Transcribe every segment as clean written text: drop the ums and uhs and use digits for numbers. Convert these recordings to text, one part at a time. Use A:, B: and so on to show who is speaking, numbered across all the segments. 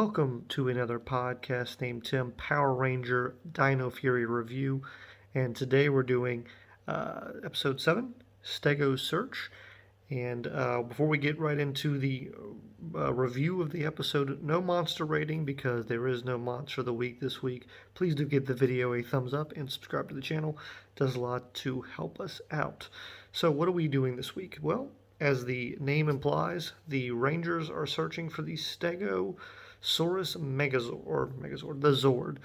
A: welcome to another podcast named Tim Power Ranger Dino Fury Review. And today we're doing episode 7, Stego Search. And before we get right into the review of the episode, no monster rating because there is no monster of the week this week. Please do give the video a thumbs up and subscribe to the channel. It does a lot to help us out. So what are we doing this week? Well, as the name implies, the Rangers are searching for the Stegosaurus Megazord, the Zord,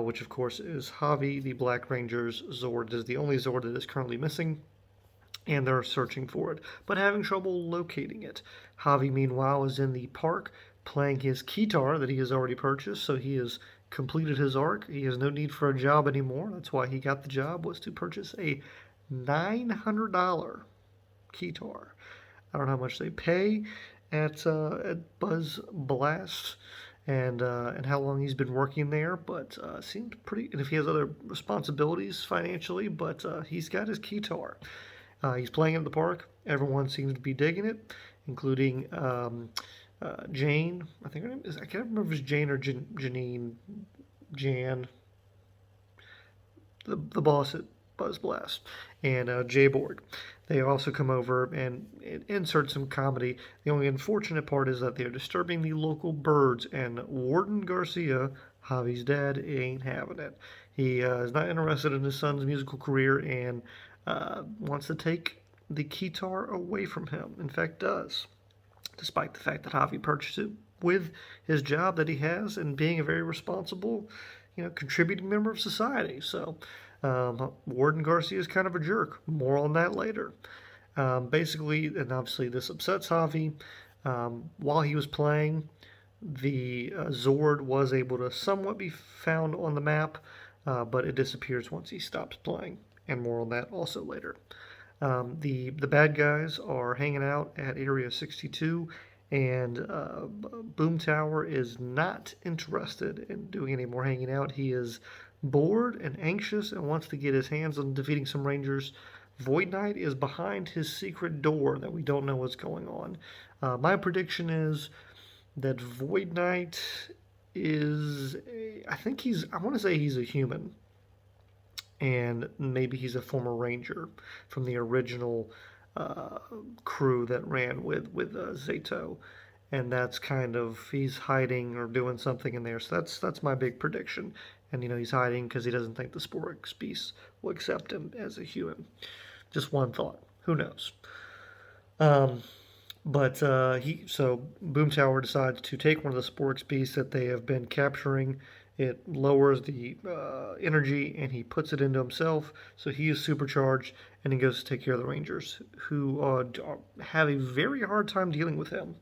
A: which of course is Javi, the Black Ranger's Zord. It is the only Zord that is currently missing, and they're searching for it, but having trouble locating it. Javi, meanwhile, is in the park playing his Keytar that he has already purchased, so he has completed his arc. He has no need for a job anymore. That's why he got the job, was to purchase a $900 Keytar. I don't know how much they pay at Buzz Blast and how long he's been working there, but seems pretty. And if he has other responsibilities financially, but he's got his Keytar. He's playing in the park. Everyone seems to be digging it, including Jane. I think her name is. I can't remember if it's Jane or Janine. Jan. The boss at Buzz Blast, and J-Board. They also come over and insert some comedy. The only unfortunate part is that they're disturbing the local birds, and Warden Garcia, Javi's dad, ain't having it. He is not interested in his son's musical career and wants to take the Keytar away from him. In fact, does, despite the fact that Javi purchased it with his job that he has and being a very responsible, contributing member of society. So Warden Garcia is kind of a jerk. More on that later. Basically, and obviously this upsets Javi. While he was playing, the Zord was able to somewhat be found on the map, but it disappears once he stops playing. And more on that also later. The bad guys are hanging out at Area 62, and Boom Tower is not interested in doing any more hanging out. He is bored and anxious and wants to get his hands on defeating some Rangers. Void Knight is behind his secret door that we don't know what's going on. My prediction is that Void Knight is, I want to say he's a human. And maybe he's a former Ranger from the original crew that ran with Zato. And that's kind of, he's hiding or doing something in there. So that's my big prediction. And, he's hiding because he doesn't think the Sporix Beast will accept him as a human. Just one thought. Who knows? So Boom Tower decides to take one of the Sporix Beasts that they have been capturing. It lowers the energy, and he puts it into himself. So he is supercharged, and he goes to take care of the Rangers, who have a very hard time dealing with him.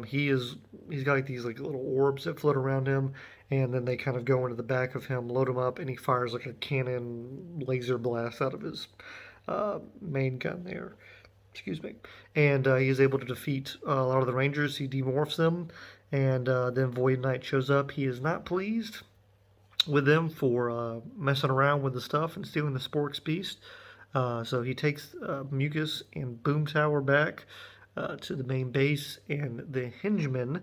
A: He's got these little orbs that float around him, and then they kind of go into the back of him, load him up, and he fires like a cannon laser blast out of his main gun there. Excuse me. And he is able to defeat a lot of the Rangers. He demorphs them, and then Void Knight shows up. He is not pleased with them for messing around with the stuff and stealing the Sporix Beast. So he takes Mucus and Boom Tower back to the main base, and the Hengemen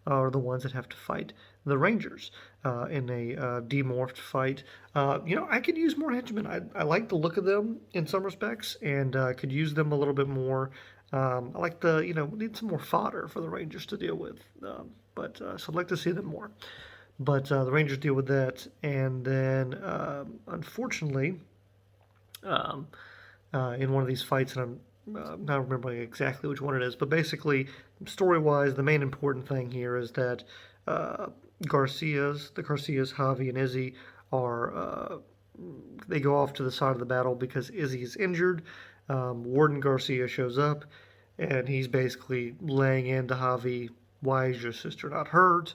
A: are the ones that have to fight the Rangers in a demorphed fight. I could use more Henchmen. I like the look of them in some respects, and could use them a little bit more. I like we need some more fodder for the Rangers to deal with. So I'd like to see them more. But the Rangers deal with that, and then unfortunately, in one of these fights, and I'm not remembering exactly which one it is, but basically, story-wise, the main important thing here is that the Garcias, Javi and Izzy, they go off to the side of the battle because Izzy is injured. Warden Garcia shows up, and he's basically laying into Javi, why is your sister not hurt?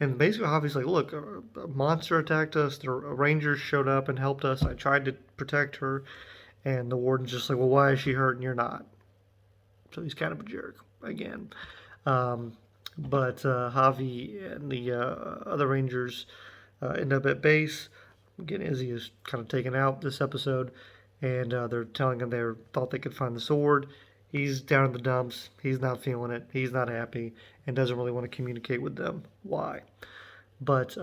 A: And basically Javi's like, look, a monster attacked us, the Rangers showed up and helped us, I tried to protect her. And the Warden's just like, well, why is she hurt and you're not? So he's kind of a jerk, again. But Javi and the other Rangers end up at base. Again, Izzy is kind of taken out this episode. And they're telling him they thought they could find the sword. he's down in the dumps. He's not feeling it. He's not happy and doesn't really want to communicate with them. Why? But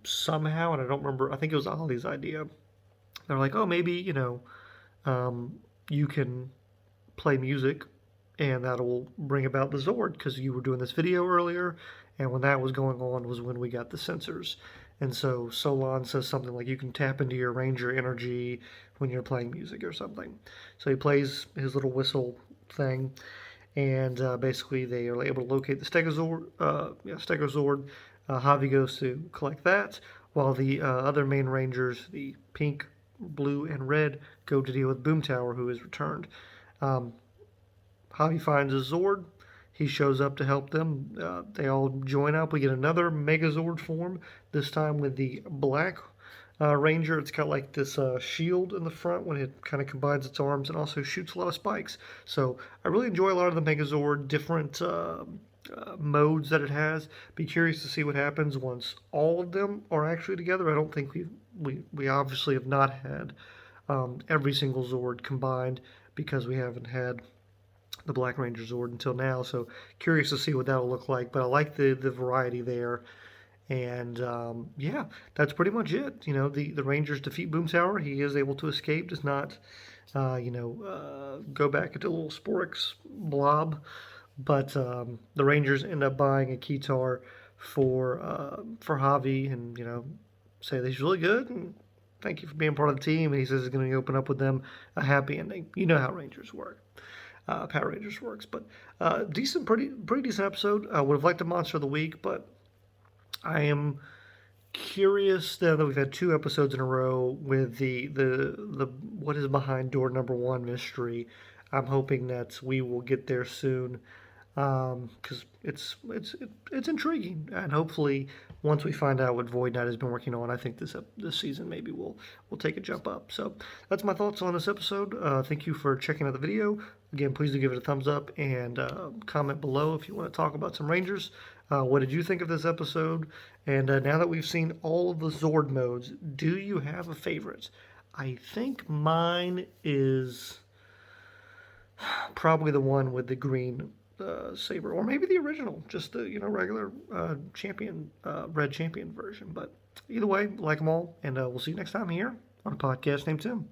A: somehow, and I don't remember, I think it was Ollie's idea. They're like, oh, maybe, um, you can play music and that'll bring about the Zord because you were doing this video earlier. And when that was going on was when we got the sensors. And so Solon says something like you can tap into your ranger energy when you're playing music or something. So he plays his little whistle thing, and basically they are able to locate the Stego Zord. Stego Zord. Javi goes to collect that, while the other main rangers, the pink, blue, and red, go to deal with Boom Tower, who is returned. Um, Javi finds a Zord. He shows up to help them. They all join up. We get another Megazord form, this time with the black Ranger. It's got like this shield in the front when it kind of combines its arms and also shoots a lot of spikes. So I really enjoy a lot of the Megazord different modes that it has. Be curious to see what happens once all of them are actually together. I don't think we obviously have not had every single Zord combined because we haven't had the Black Ranger Zord until now. So curious to see what that'll look like. But I like the variety there. And yeah, that's pretty much it. The Rangers defeat Boom Tower. He is able to escape, does not, go back into a little Sporix blob. But the Rangers end up buying a Keytar for Javi, and say that he's really good and thank you for being part of the team. And he says he's going to open up with them a happy ending. You know how Rangers work. Power Rangers works, but pretty decent episode. I would have liked a Monster of the Week, but I am curious now that we've had two episodes in a row with the what is behind door number one mystery. I'm hoping that we will get there soon because it's intriguing, and hopefully once we find out what Void Knight has been working on, I think this season maybe we'll take a jump up. So that's my thoughts on this episode. Thank you for checking out the video. Again, please do give it a thumbs up and comment below if you want to talk about some Rangers. What did you think of this episode? And now that we've seen all of the Zord modes, do you have a favorite? I think mine is probably the one with the green saber, or maybe the original, just the regular champion, red champion version. But either way, like them all, and we'll see you next time here on a podcast named Tim.